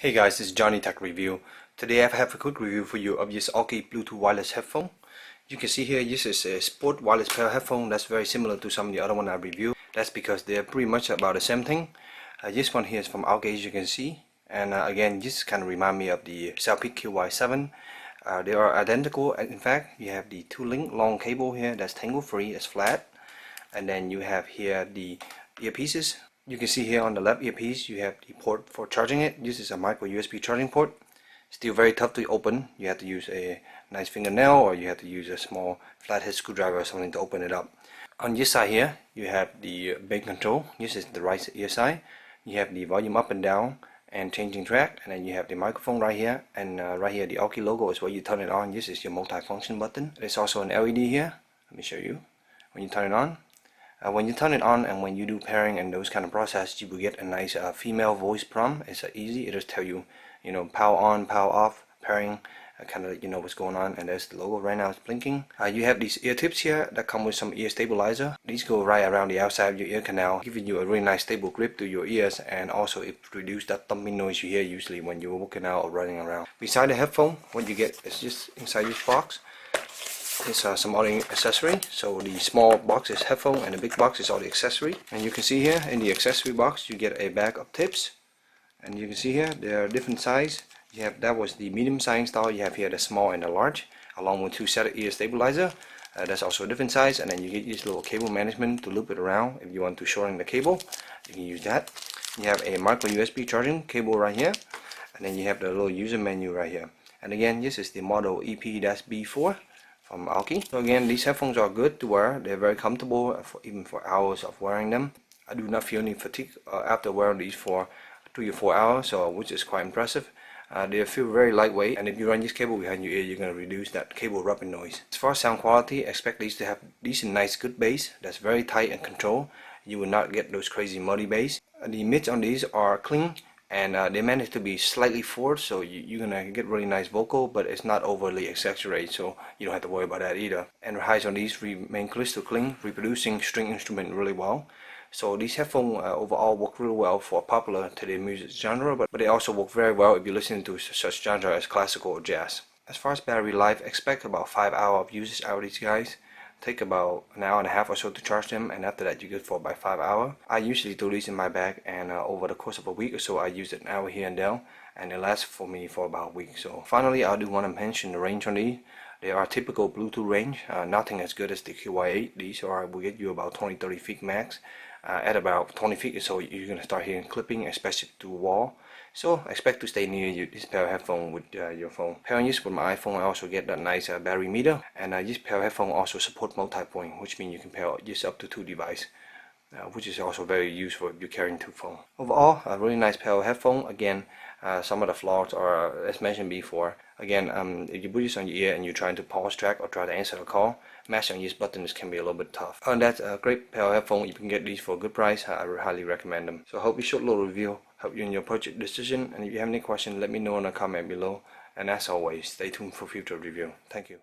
Hey guys, this is JohnyTechReview. Today I have a quick review for you of this Aukey Bluetooth wireless headphone. You can see here this is a sport wireless pair headphone that's very similar to some of the other one I reviewed. That's because they're pretty much about the same thing. This one here is from Aukey, as you can see. And again, this kind of remind me of the QY7. They are identical. In fact, you have the 2-link long cable here that's tangle free, it's flat. And then you have here the earpieces. You can see here on the left earpiece you have the port for charging it. This is a micro USB charging port. Still very tough to open. You have to use a nice fingernail or you have to use a small flathead screwdriver or something to open it up. On this side here you have the bass control. This is the right ear side. You have the volume up and down and changing track, and then you have the microphone right here, and right here the Aukey logo is where you turn it on. This is your multi-function button. There's also an LED here. Let me show you. When you turn it on, and when you do pairing and those kind of process, you will get a nice female voice prompt. It's easy. It'll tell you, power on, power off, pairing, kind of let you know what's going on. And there's the logo right now. It's blinking. You have these ear tips here that come with some ear stabilizer. These go right around the outside of your ear canal, giving you a really nice stable grip to your ears, and also it reduces that thumping noise you hear usually when you're walking out or running around. Beside the headphone, what you get is just inside this box. It's some other accessory. So the small box is headphone and the big box is all the accessory. And you can see here in the accessory box you get a bag of tips, and you can see here they are different size. You have, that was the medium size style. You have here the small and the large, along with 2 set of ear stabilizer. That's also a different size. And then you get this little cable management to loop it around. If you want to shorten the cable, you can use that. You have a micro USB charging cable right here, and then you have the little user menu right here. And again, this is the model EP-B4 from Aukey. So again, these headphones are good to wear. They're very comfortable even for hours of wearing them. I do not feel any fatigue after wearing these for 3 or 4 hours, so which is quite impressive. They feel very lightweight, and if you run this cable behind your ear, you're going to reduce that cable rubbing noise. As far as sound quality, expect these to have decent, nice, good bass that's very tight and controlled. You will not get those crazy muddy bass. The mids on these are clean, and they manage to be slightly forced, so you're gonna get really nice vocal, but it's not overly exaggerated, so you don't have to worry about that either. And the highs on these remain crystal clean, reproducing string instrument really well. So these headphones overall work really well for popular today music genre, but they also work very well if you're listening to such genre as classical or jazz. As far as battery life, expect about 5 hours of usage out of these guys. Take about an hour and a half or so to charge them, and after that you're good for about 5 hours. I usually do these in my bag, and over the course of a week or so I use it an hour here and there, and it lasts for me for about a week. So finally, I do want to mention the range on these. They are typical Bluetooth range, nothing as good as the QY7. These will get you about 20-30 feet max. At about 20 feet or so you're going to start hearing clipping, especially to the wall. So expect to stay near this pair of headphone with your phone. Pairing this with my iPhone, I also get that nice battery meter, and this pair of headphone also support multi-point, which means you can pair this up to 2 devices, which is also very useful if you're carrying 2 phones. Overall, a really nice pair of headphone. Again, some of the flaws are, as mentioned before. Again, if you put this on your ear and you're trying to pause track or try to answer a call, mashing these buttons can be a little bit tough. And that's a great pair of headphones. You can get these for a good price. I highly recommend them. So I hope you short little review help you in your purchase decision. And if you have any questions, let me know in the comment below. And as always, stay tuned for future review. Thank you.